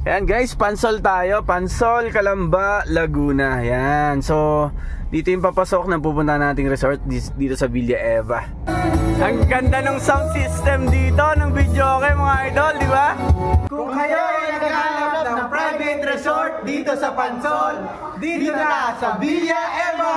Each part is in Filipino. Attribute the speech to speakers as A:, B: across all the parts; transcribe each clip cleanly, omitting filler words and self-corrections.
A: Ayan guys, Pansol tayo. Pansol, Calamba, Laguna. Ayan. So, dito yung papasok ng pupunta nating resort dito sa Villa Eva. Ang ganda ng sound system dito ng video, okay mga idol, di ba?
B: Kung kayo ay naghahanap ng private resort dito sa Pansol, dito na sa Villa Eva!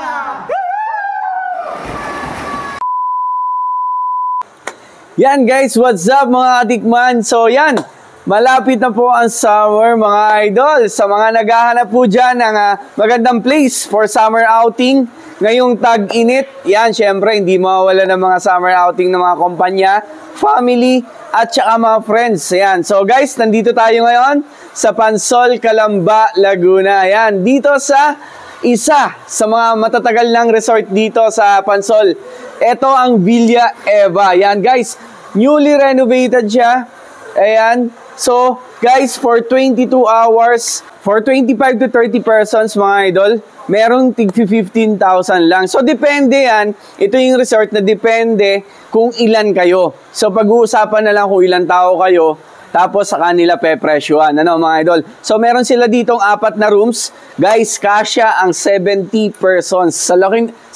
A: Yan guys, what's up mga katikman? So yan, malapit na po ang summer mga idol. Sa mga naghahanap po dyan ng magandang place for summer outing, ngayong tag-init, yan syempre hindi mawawala ng mga summer outing ng mga kumpanya, family, at saka mga friends. Yan. So guys, nandito tayo ngayon sa Pansol, Calamba, Laguna. Yan, dito sa isa sa mga matatagal ng resort dito sa Pansol. Ito ang Villa Eva. Yan guys, newly renovated siya. Ayan. So guys, for 22 hours, for 25 to 30 persons mga idol, merong tig 15,000 lang. So depende yan. Ito yung resort na depende kung ilan kayo. So pag-uusapan na lang kung ilan tao kayo, tapos sa kanila pepresyuhan, ano mga idol. So meron sila ditong 4 na rooms. Guys, kasya ang 70 persons. Sa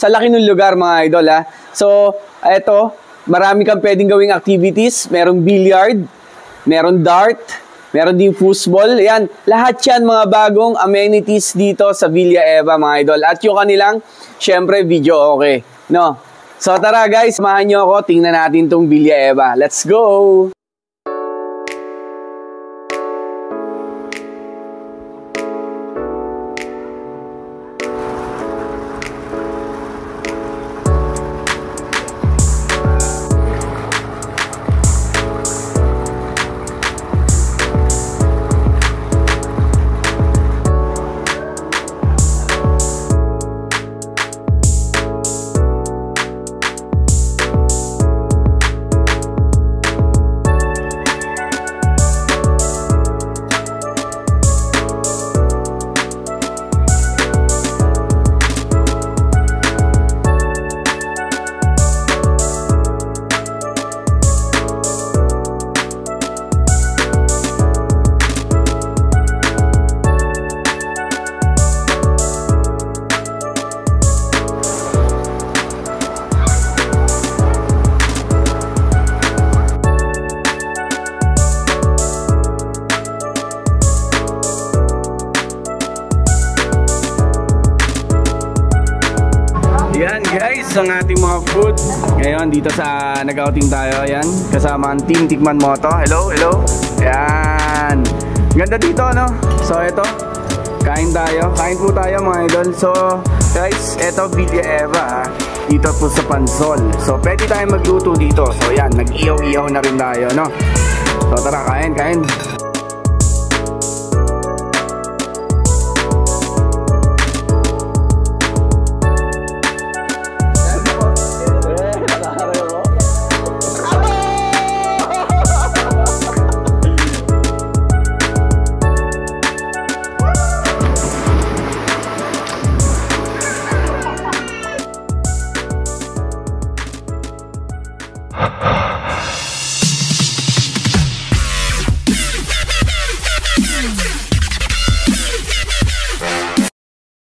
A: laki ng lugar mga idol ha. So eto, marami kang pwedeng gawing activities. Merong billiard, meron dart, meron din foosball. Yan, lahat yan mga bagong amenities dito sa Villa Eva mga idol. At yung kanilang, syempre, video okay. No? So tara guys, samahan nyo ako. Tingnan natin tong Villa Eva. Let's go! Yan guys, ang ating mga food ngayon dito sa nag-outing tayo. Yan, kasama ang team Tikman Moto. Hello, hello. Yan, ganda dito no. So ito, kain tayo. Kain po tayo mga idol. So guys, ito Villa Eva dito po sa Pansol. So pwede tayo magluto dito. So yan, nag-iyaw-iyaw na rin tayo no. So tara, kain.